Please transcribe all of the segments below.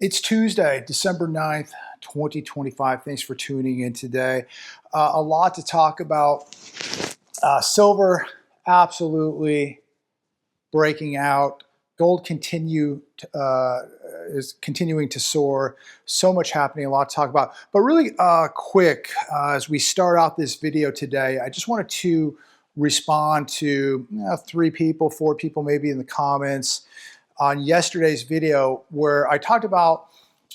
It's Tuesday, December 9th, 2025. Thanks for tuning in today. A lot to talk about. Silver absolutely breaking out. Gold is continuing to soar. So much happening, a lot to talk about. But really quick, as we start out this video today, I just wanted to respond to 3 people, 4 people maybe in the comments on yesterday's video where I talked about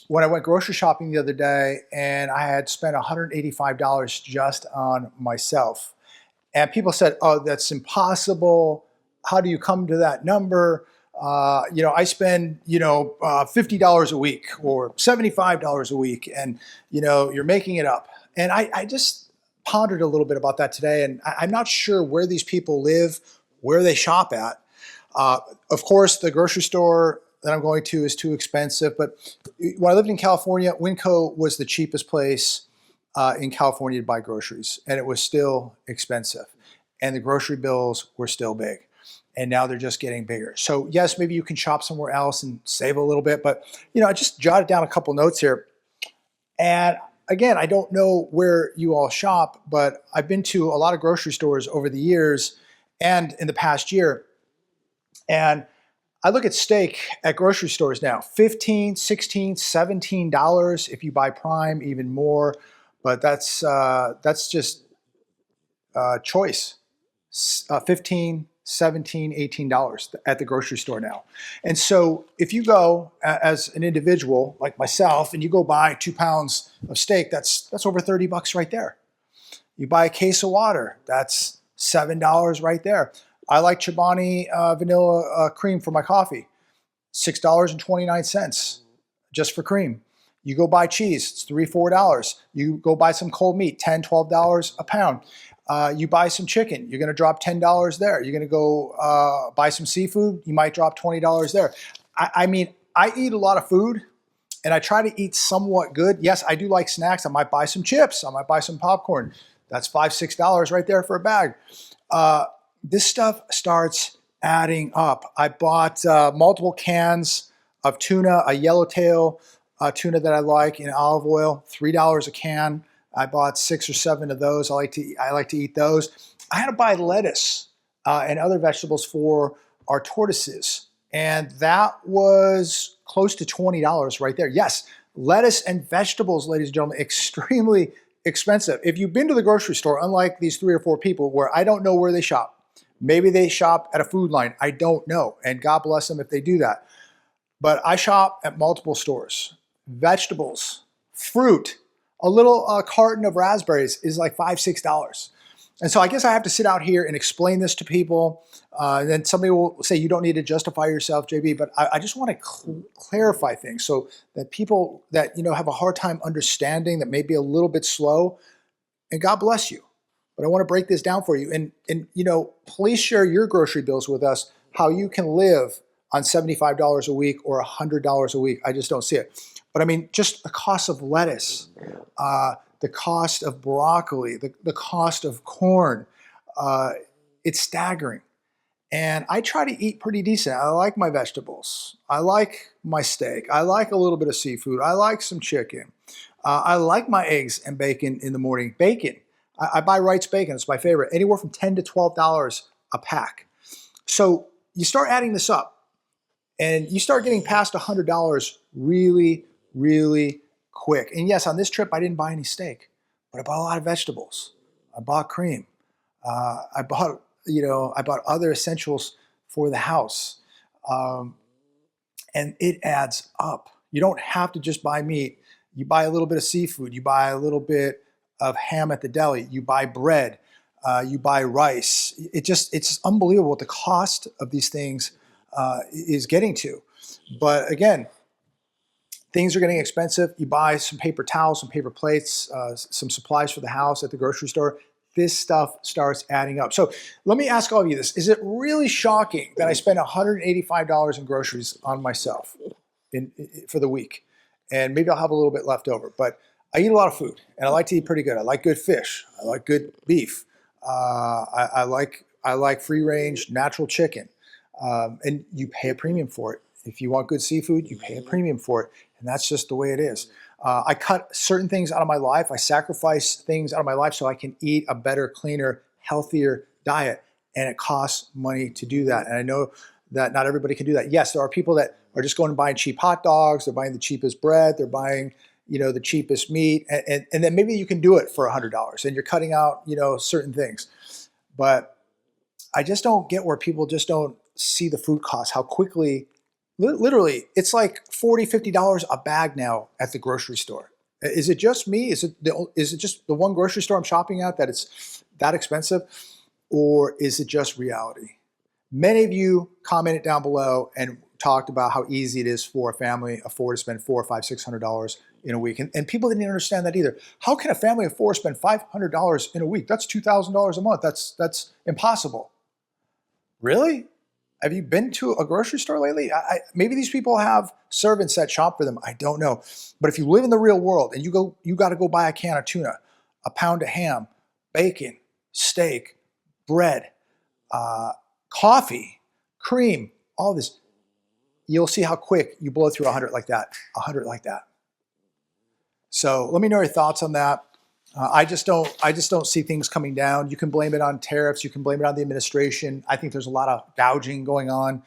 when I went grocery shopping the other day and I had spent $185 just on myself. And people said, oh, that's impossible. How do you come to that number? I spend, $50 a week or $75 a week and, you're making it up. And I just pondered a little bit about that today. And I'm not sure where these people live, where they shop at. Of course, the grocery store that I'm going to is too expensive. But when I lived in California, Winco was the cheapest place in California to buy groceries. And it was still expensive. And the grocery bills were still big. And now they're just getting bigger. So yes, maybe you can shop somewhere else and save a little bit. But, I just jotted down a couple notes here. And again, I don't know where you all shop, but I've been to a lot of grocery stores over the years and in the past year. And I look at steak at grocery stores now, $15, $16, $17. If you buy Prime, even more. But that's just choice. $15, $17, $18 at the grocery store now. And so if you go as an individual like myself and you go buy 2 pounds of steak, that's over $30 right there. You buy a case of water, that's $7 right there. I like Chobani vanilla cream for my coffee, $6.29 just for cream. You go buy cheese, it's $3, $4. You go buy some cold meat, $10, $12 a pound. You buy some chicken, you're going to drop $10 there. You're going to go buy some seafood, you might drop $20 there. I mean, I eat a lot of food and I try to eat somewhat good. Yes, I do like snacks. I might buy some chips. I might buy some popcorn. That's $5, $6 right there for a bag. This stuff starts adding up. I bought multiple cans of tuna, a yellowtail tuna that I like in olive oil, $3 a can. I bought 6 or 7 of those. I like to eat those. I had to buy lettuce and other vegetables for our tortoises, and that was close to $20 right there. Yes, lettuce and vegetables, ladies and gentlemen, extremely expensive. If you've been to the grocery store, unlike these 3 or 4 people where I don't know where they shop, maybe they shop at a Food Line. I don't know, and God bless them if they do that. But I shop at multiple stores. Vegetables, fruit, a little carton of raspberries is like $5, $6. And so I guess I have to sit out here and explain this to people. And then somebody will say, you don't need to justify yourself, JB, but I just want to clarify things so that people that, have a hard time understanding, that may be a little bit slow, and God bless you. But I want to break this down for you. And please share your grocery bills with us, how you can live on $75 a week or $100 a week. I just don't see it. But I mean, just the cost of lettuce, the cost of broccoli, the cost of corn, it's staggering. And I try to eat pretty decent. I like my vegetables. I like my steak. I like a little bit of seafood. I like some chicken. I like my eggs and bacon in the morning. Bacon. I buy Wright's bacon. It's my favorite. Anywhere from $10 to $12 a pack. So you start adding this up and you start getting past $100 really, really quick. And yes, on this trip, I didn't buy any steak, but I bought a lot of vegetables. I bought cream. I bought other essentials for the house. And it adds up. You don't have to just buy meat. You buy a little bit of seafood. You buy a little bit of ham at the deli. You buy bread. You buy rice. It's unbelievable what the cost of these things is getting to. But again, things are getting expensive. You buy some paper towels, some paper plates, some supplies for the house at the grocery store. This stuff starts adding up. So let me ask all of you this. Is it really shocking that I spend $185 in groceries on myself for the week? And maybe I'll have a little bit left over. But I eat a lot of food, and I like to eat pretty good. I like good fish. I like good beef. I like free-range natural chicken. And you pay a premium for it. If you want good seafood, you pay a premium for it. And that's just the way it is. I cut certain things out of my life. I sacrifice things out of my life so I can eat a better, cleaner, healthier diet. And it costs money to do that. And I know that not everybody can do that. Yes, there are people that are just going and buying cheap hot dogs. They're buying the cheapest bread. They're buying, the cheapest meat. And then maybe you can do it for $100 and you're cutting out, certain things. But I just don't get where people just don't see the food costs, how quickly, literally, it's like $40, $50 a bag now at the grocery store. Is it just me? Is it just the one grocery store I'm shopping at that it's that expensive? Or is it just reality? Many of you commented down below and talked about how easy it is for a family afford to spend $400, $500, $600 in a week. And people didn't understand that either. How can a family afford to spend $500 in a week? That's $2,000 a month. That's impossible. Really? Have you been to a grocery store lately? Maybe these people have servants that shop for them. I don't know. But if you live in the real world and you got to go buy a can of tuna, a pound of ham, bacon, steak, bread, coffee, cream, all this, you'll see how quick you blow through 100 like that, 100 like that. So let me know your thoughts on that. I just don't see things coming down. You can blame it on tariffs. You can blame it on the administration. I think there's a lot of gouging going on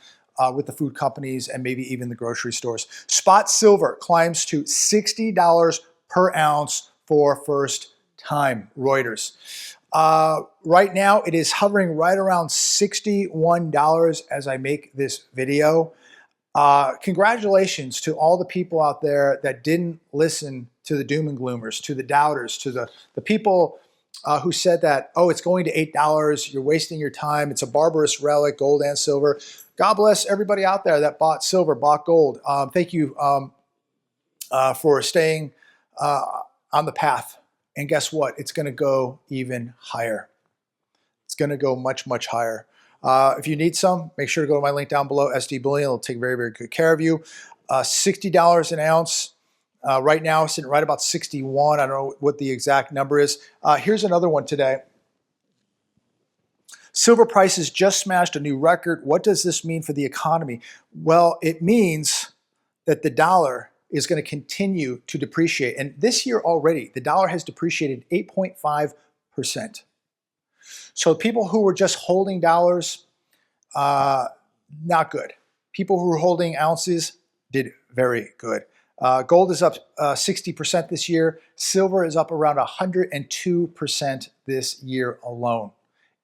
with the food companies and maybe even the grocery stores. Spot silver climbs to $60 per ounce for first time, Reuters. Right now, it is hovering right around $61 as I make this video. Congratulations to all the people out there that didn't listen to the doom and gloomers, to the doubters, to the people who said that, oh, it's going to $8, you're wasting your time, it's a barbarous relic, gold and silver. God bless everybody out there that bought silver, bought gold. Thank you for staying on the path. And guess what? It's going to go even higher. It's going to go much, much higher. If you need some, make sure to go to my link down below, SD Bullion. It'll take very, very good care of you. $60 an ounce. Right now, sitting right about 61. I don't know what the exact number is. Here's another one today. Silver prices just smashed a new record. What does this mean for the economy? Well, it means that the dollar is going to continue to depreciate. And this year already, the dollar has depreciated 8.5%. So people who were just holding dollars, not good. People who were holding ounces did very good. Gold is up 60% this year. Silver is up around 102% this year alone.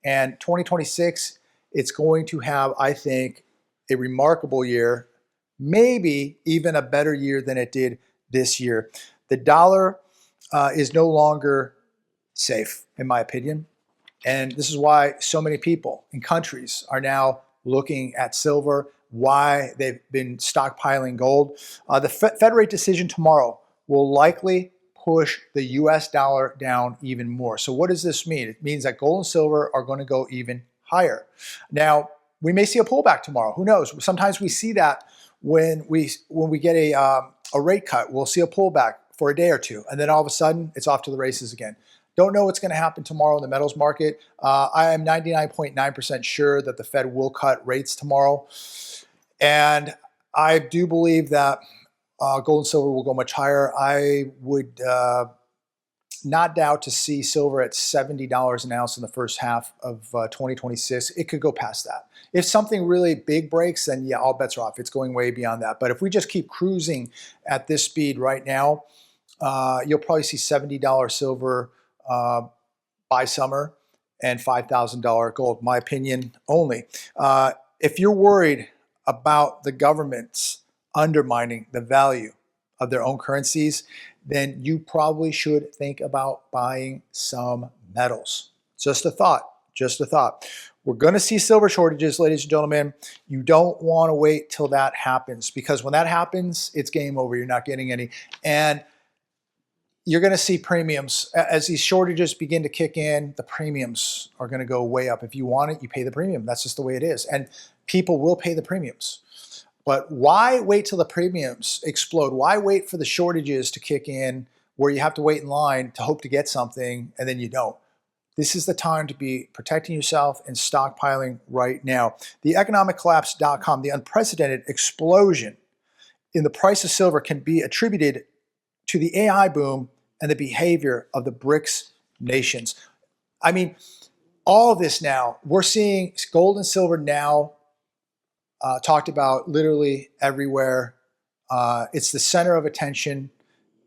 And 2026, it's going to have, I think, a remarkable year, maybe even a better year than it did this year. The dollar is no longer safe, in my opinion. And this is why so many people in countries are now looking at silver, why they've been stockpiling gold. The Fed rate decision tomorrow will likely push the US dollar down even more. So what does this mean? It means that gold and silver are going to go even higher. Now, we may see a pullback tomorrow. Who knows? Sometimes we see that when we get a rate cut, we'll see a pullback for a day or two, and then all of a sudden it's off to the races again. Don't know what's going to happen tomorrow in the metals market. I am 99.9% sure that the Fed will cut rates tomorrow. And I do believe that gold and silver will go much higher. I would not doubt to see silver at $70 an ounce in the first half of 2026. It could go past that. If something really big breaks, then yeah, all bets are off. It's going way beyond that. But if we just keep cruising at this speed right now, you'll probably see $70 silver by summer and $5,000 gold, my opinion only. If you're worried about the governments undermining the value of their own currencies, then you probably should think about buying some metals. Just a thought, just a thought. We're going to see silver shortages, ladies and gentlemen. You don't want to wait till that happens, because when that happens, it's game over. You're not getting any. And you're going to see premiums. As these shortages begin to kick in, the premiums are going to go way up. If you want it, you pay the premium. That's just the way it is. And people will pay the premiums. But why wait till the premiums explode? Why wait for the shortages to kick in where you have to wait in line to hope to get something and then you don't? This is the time to be protecting yourself and stockpiling right now. The economiccollapse.com, the unprecedented explosion in the price of silver can be attributed to the AI boom and the behavior of the BRICS nations. I mean, all of this now, we're seeing gold and silver now talked about literally everywhere. It's the center of attention.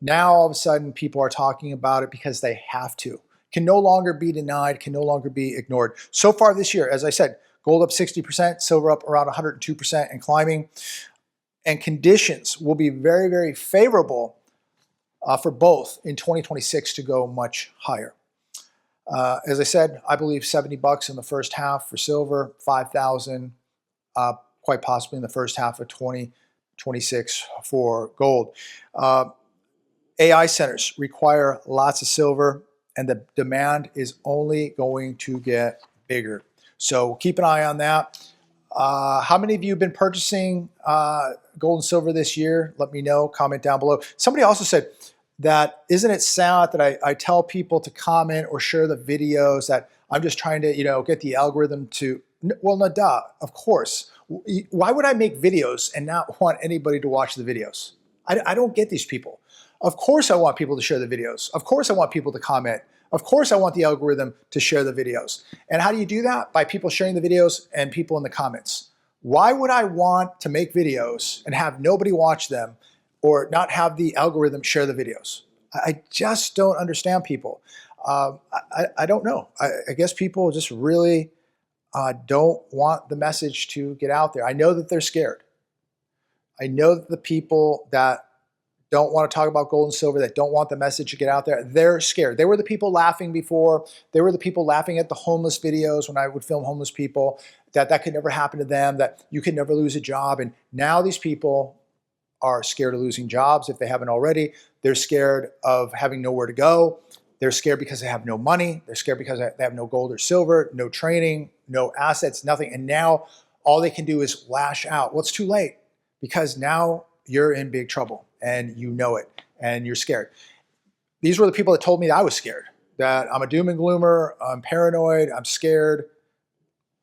Now, all of a sudden, people are talking about it because they have to. Can no longer be denied, can no longer be ignored. So far this year, as I said, gold up 60%, silver up around 102% and climbing. And conditions will be very, very favorable for both in 2026 to go much higher. As I said, I believe $70 in the first half for silver, 5,000 quite possibly in the first half of 2026 for gold. AI centers require lots of silver, and the demand is only going to get bigger. So keep an eye on that. How many of you have been purchasing gold and silver this year? Let me know. Comment down below. Somebody also said that, isn't it sad that I tell people to comment or share the videos, that I'm just trying to, get the algorithm to, well, no, duh, of course. Why would I make videos and not want anybody to watch the videos? I don't get these people. Of course I want people to share the videos. Of course I want people to comment. Of course I want the algorithm to share the videos. And how do you do that? By people sharing the videos and people in the comments. Why would I want to make videos and have nobody watch them or not have the algorithm share the videos? I just don't understand people. I don't know. I guess people just really don't want the message to get out there. I know that they're scared. I know that the people that don't want to talk about gold and silver, that don't want the message to get out there, they're scared. They were the people laughing before. They were the people laughing at the homeless videos when I would film homeless people, that could never happen to them, that you could never lose a job. And now these people are scared of losing jobs if they haven't already. They're scared of having nowhere to go. They're scared because they have no money. They're scared because they have no gold or silver, no training, no assets, nothing. And now all they can do is lash out. Well, it's too late, because now you're in big trouble and you know it and you're scared. These were the people that told me that I was scared, that I'm a doom and gloomer, I'm paranoid, I'm scared.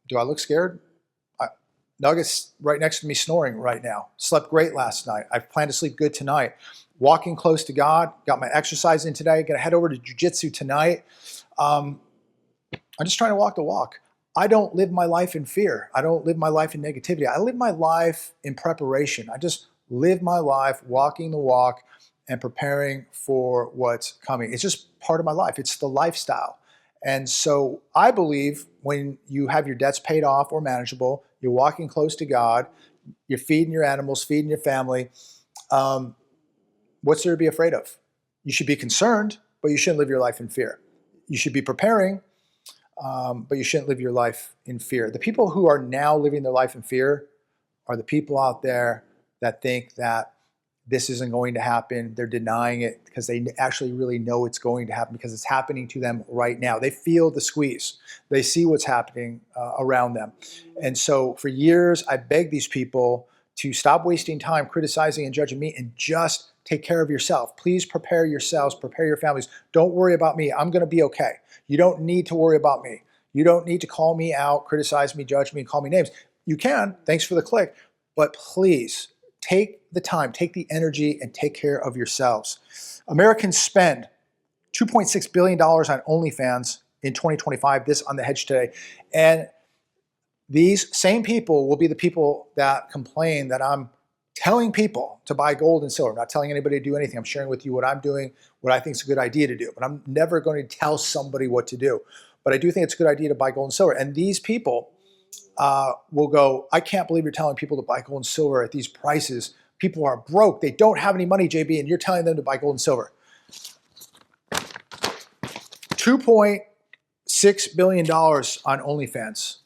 Do I look scared? Nugget's right next to me snoring right now. Slept great last night. I plan to sleep good tonight. Walking close to God. Got my exercise in today. Gonna head over to jiu-jitsu tonight. I'm just trying to walk the walk. I don't live my life in fear. I don't live my life in negativity. I live my life in preparation. I just live my life walking the walk and preparing for what's coming. It's just part of my life. It's the lifestyle. And so I believe when you have your debts paid off or manageable, you're walking close to God, you're feeding your animals, feeding your family, what's there to be afraid of? You should be concerned, but you shouldn't live your life in fear. You should be preparing, but you shouldn't live your life in fear. The people who are now living their life in fear are the people out there that think that this isn't going to happen. They're denying it because they actually really know it's going to happen, because it's happening to them right now. They feel the squeeze. They see what's happening around them. And so for years, I begged these people to stop wasting time criticizing and judging me and just take care of yourself. Please prepare yourselves, prepare your families. Don't worry about me. I'm going to be okay. You don't need to worry about me. You don't need to call me out, criticize me, judge me, and call me names. You can. Thanks for the click. But please, take the time, take the energy, and take care of yourselves. Americans spend $2.6 billion on OnlyFans in 2025, this on The Hedge today. And these same people will be the people that complain that I'm telling people to buy gold and silver. I'm not telling anybody to do anything. I'm sharing with you what I'm doing, what I think is a good idea to do. But I'm never going to tell somebody what to do. But I do think it's a good idea to buy gold and silver. And these people will go, I can't believe you're telling people to buy gold and silver at these prices. People are broke. They don't have any money, JB, and you're telling them to buy gold and silver. $2.6 billion on OnlyFans.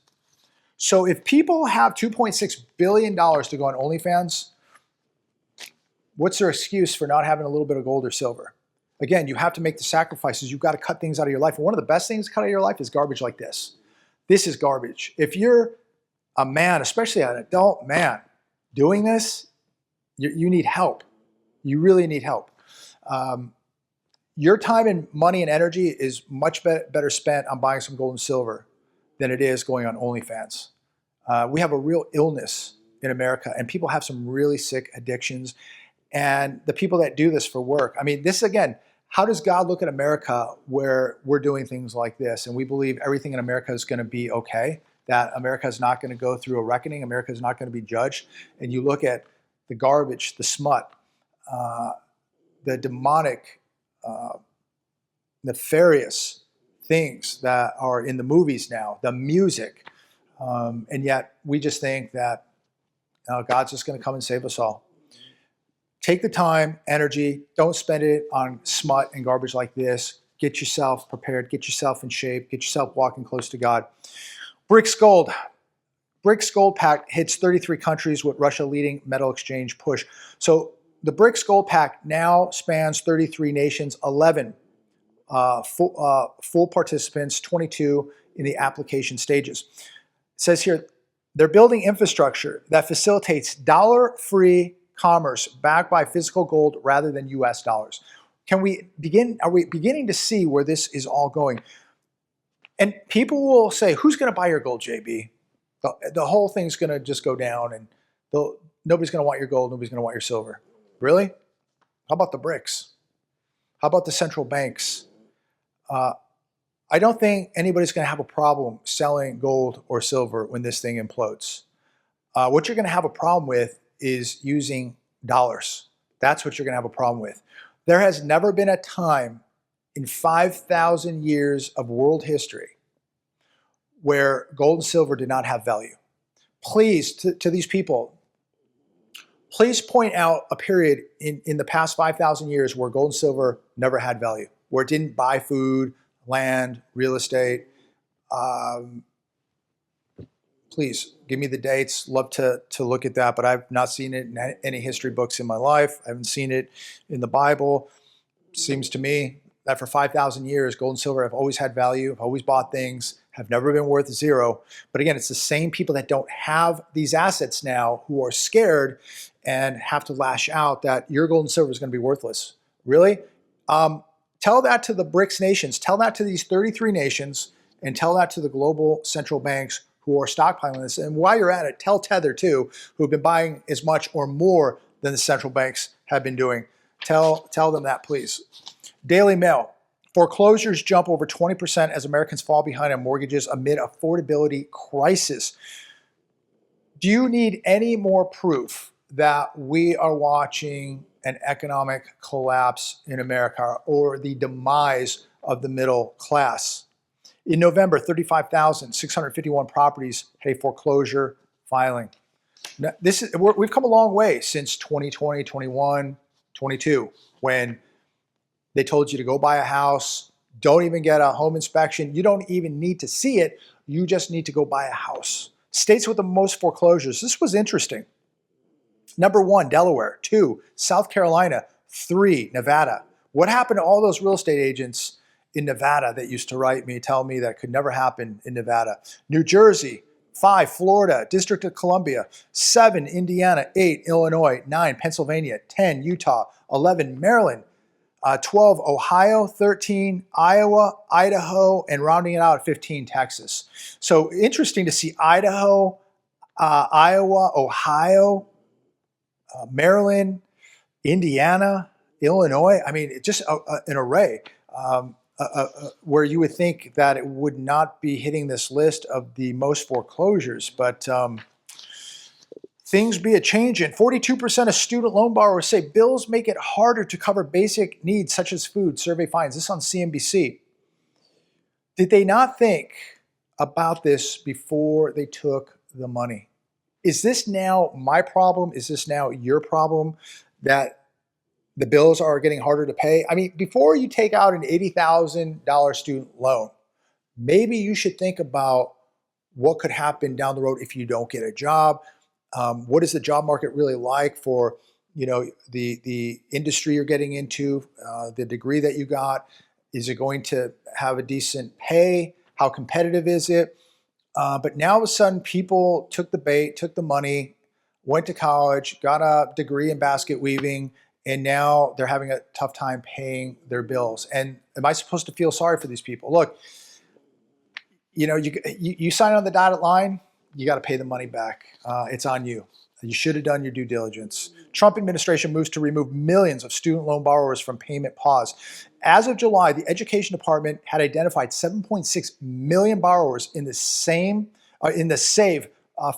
So if people have $2.6 billion to go on OnlyFans, what's their excuse for not having a little bit of gold or silver? Again, you have to make the sacrifices. You've got to cut things out of your life. And one of the best things to cut out of your life is garbage like this. This is garbage. If you're a man, especially an adult man, doing this, you need help. You really need help. Your time and money and energy is much better spent on buying some gold and silver than it is going on OnlyFans. We have a real illness in America, and people have some really sick addictions. And the people that do this for work, I mean, this again, how does God look at America where we're doing things like this and we believe everything in America is going to be okay, that America is not going to go through a reckoning, America is not going to be judged? And you look at the garbage, the smut, the demonic, nefarious things that are in the movies now, the music, and yet we just think that God's just going to come and save us all. Take the time, energy, don't spend it on smut and garbage like this. Get yourself prepared, get yourself in shape, get yourself walking close to God. BRICS Gold. BRICS Gold Pact hits 33 countries with Russia leading metal exchange push. So the BRICS Gold Pact now spans 33 nations, 11 full participants, 22 in the application stages. It says here, they're building infrastructure that facilitates dollar-free commerce backed by physical gold rather than US dollars. Are we beginning to see where this is all going? And people will say, who's going to buy your gold, JB? The whole thing's going to just go down and nobody's going to want your gold, nobody's going to want your silver. Really? How about the BRICS? How about the central banks? I don't think anybody's going to have a problem selling gold or silver when this thing implodes. What you're going to have a problem with is using dollars. That's what you're going to have a problem with. There has never been a time in 5,000 years of world history where gold and silver did not have value. Please, to these people, please point out a period in the past 5,000 years where gold and silver never had value, where it didn't buy food, land, real estate. Please give me the dates. Love to look at that, but I've not seen it in any history books in my life. I haven't seen it in the Bible. Seems to me that for 5,000 years, gold and silver have always had value, have always bought things, have never been worth zero. But again, it's the same people that don't have these assets now who are scared and have to lash out that your gold and silver is going to be worthless. Really? Tell that to the BRICS nations. Tell that to these 33 nations, and tell that to the global central banks who are stockpiling this. And while you're at it, tell Tether too, who've been buying as much or more than the central banks have been doing. Tell them that, please. Daily Mail. Foreclosures jump over 20% as Americans fall behind on mortgages amid affordability crisis. Do you need any more proof that we are watching an economic collapse in America or the demise of the middle class? In November, 35,651 properties had a foreclosure filing. Now, we've come a long way since 2020, 21, 22, when they told you to go buy a house, don't even get a home inspection. You don't even need to see it. You just need to go buy a house. States with the most foreclosures. This was interesting. Number 1, Delaware. 2, South Carolina. 3, Nevada. What happened to all those real estate agents in Nevada that used to write me, tell me that could never happen in Nevada? New Jersey. 5, Florida, District of Columbia. 7, Indiana. 8, Illinois. 9, Pennsylvania. 10, Utah. 11, Maryland. 12, Ohio. 13, Iowa, Idaho, and rounding it out at 15, Texas. So interesting to see Idaho, Iowa, Ohio, Maryland, Indiana, Illinois. I mean, just an array where you would think that it would not be hitting this list of the most foreclosures, but things be a changing. 42% of student loan borrowers say bills make it harder to cover basic needs such as food, survey finds. This on CNBC. Did they not think about this before they took the money? Is this now my problem? Is this now your problem that the bills are getting harder to pay? I mean, before you take out an $80,000 student loan, maybe you should think about what could happen down the road if you don't get a job. What is the job market really like for, the industry you're getting into, the degree that you got? Is it going to have a decent pay? How competitive is it? But now all of a sudden people took the bait, took the money, went to college, got a degree in basket weaving, and now they're having a tough time paying their bills. And am I supposed to feel sorry for these people? Look, you sign on the dotted line, you got to pay the money back. It's on you. You should have done your due diligence. Trump administration moves to remove millions of student loan borrowers from payment pause. As of July, the Education Department had identified 7.6 million borrowers in the SAVE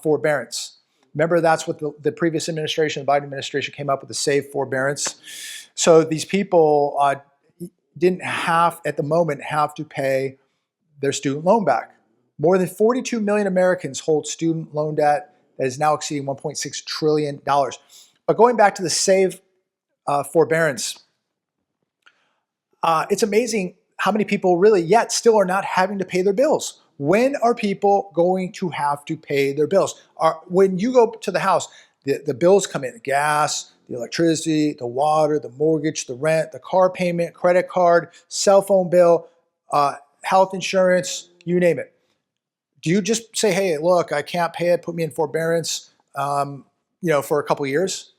forbearance. Remember, that's what the previous administration, the Biden administration, came up with, the SAVE forbearance. So these people didn't have, at the moment, have to pay their student loan back. More than 42 million Americans hold student loan debt that is now exceeding $1.6 trillion. But going back to the SAVE forbearance, it's amazing how many people really yet still are not having to pay their bills. When are people going to have to pay their bills? When you go to the house, the bills come in, the gas, the electricity, the water, the mortgage, the rent, the car payment, credit card, cell phone bill, health insurance, you name it. Do you just say, hey, look, I can't pay it, put me in forbearance, for a couple of years?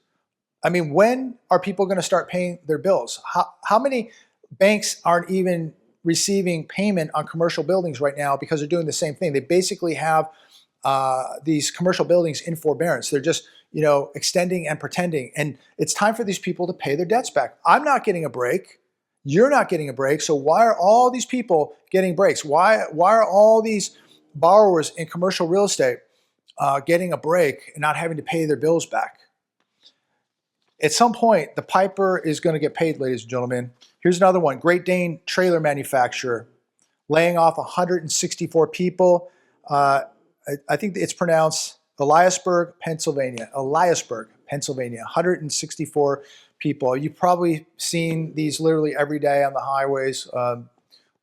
I mean, when are people going to start paying their bills? How many banks aren't even receiving payment on commercial buildings right now because they're doing the same thing? They basically have these commercial buildings in forbearance. They're just, extending and pretending. And it's time for these people to pay their debts back. I'm not getting a break. You're not getting a break. So why are all these people getting breaks? Why are all these borrowers in commercial real estate getting a break and not having to pay their bills back? At some point, the piper is going to get paid, ladies and gentlemen. Here's another one. Great Dane trailer manufacturer laying off 164 people. I think it's pronounced Eliasburg, Pennsylvania. Eliasburg, Pennsylvania. 164 people. You've probably seen these literally every day on the highways.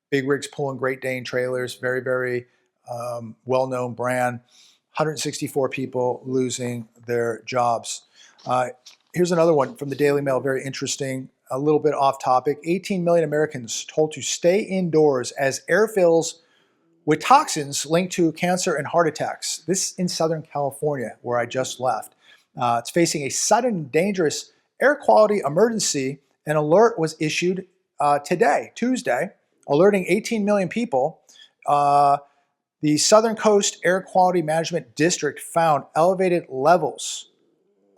Big rigs pulling Great Dane trailers. Very, very well-known brand. 164 people losing their jobs. Here's another one from the Daily Mail, very interesting, a little bit off topic. 18 million Americans told to stay indoors as air fills with toxins linked to cancer and heart attacks. This in Southern California, where I just left. It's facing a sudden dangerous air quality emergency. An alert was issued today, Tuesday, alerting 18 million people. The Southern Coast Air Quality Management District found elevated levels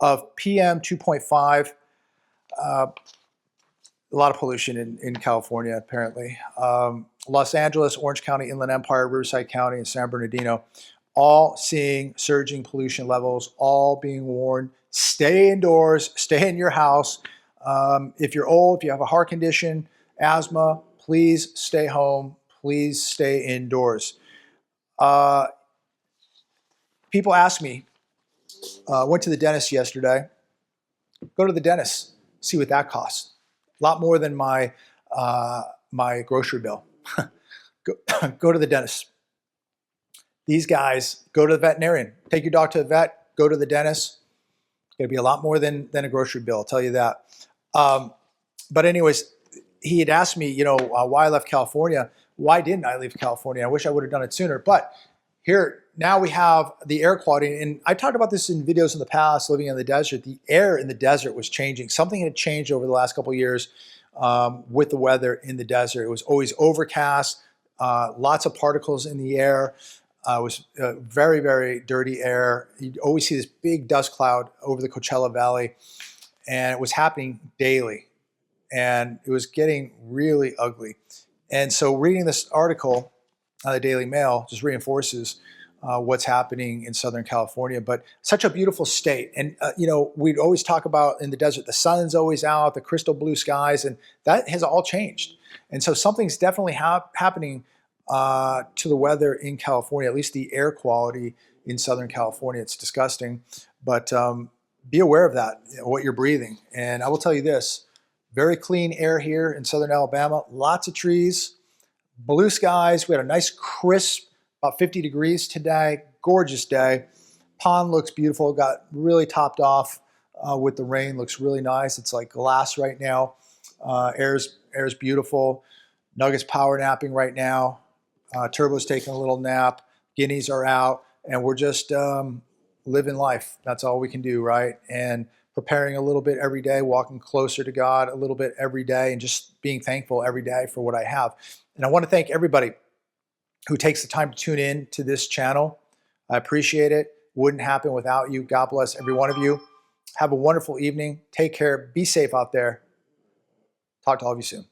of PM 2.5, a lot of pollution in California, apparently. Los Angeles, Orange County, Inland Empire, Riverside County, and San Bernardino, all seeing surging pollution levels, all being warned, stay indoors, stay in your house. If you're old, if you have a heart condition, asthma, please stay home, please stay indoors. People ask me, went to the dentist yesterday. Go to the dentist, see what that costs. A lot more than my grocery bill. Go to the dentist. These guys, go to the veterinarian. Take your dog to the vet, go to the dentist. It's going to be a lot more than a grocery bill, I'll tell you that. But anyways, he had asked me, why I left California. Why didn't I leave California? I wish I would have done it sooner. But here, now we have the air quality. And I talked about this in videos in the past, living in the desert. The air in the desert was changing. Something had changed over the last couple of years with the weather in the desert. It was always overcast, lots of particles in the air. It was very, very dirty air. You'd always see this big dust cloud over the Coachella Valley. And it was happening daily. And it was getting really ugly. And so reading this article on the Daily Mail just reinforces what's happening in Southern California. But such a beautiful state. And, we'd always talk about in the desert, the sun's always out, the crystal blue skies, and that has all changed. And so something's definitely happening to the weather in California, at least the air quality in Southern California. It's disgusting. But be aware of that, what you're breathing. And I will tell you this, very clean air here in Southern Alabama, lots of trees, blue skies. We had a nice crisp, about 50 degrees today, gorgeous day. Pond looks beautiful, got really topped off with the rain, looks really nice. It's like glass right now. Air's beautiful. Nugget's power napping right now. Turbo's taking a little nap. Guineas are out, and we're just living life. That's all we can do, right? And preparing a little bit every day, walking closer to God a little bit every day, and just being thankful every day for what I have. And I want to thank everybody who takes the time to tune in to this channel. I appreciate it. wouldn't happen without you. God bless every one of you. Have a wonderful evening. Take care. Be safe out there. Talk to all of you soon.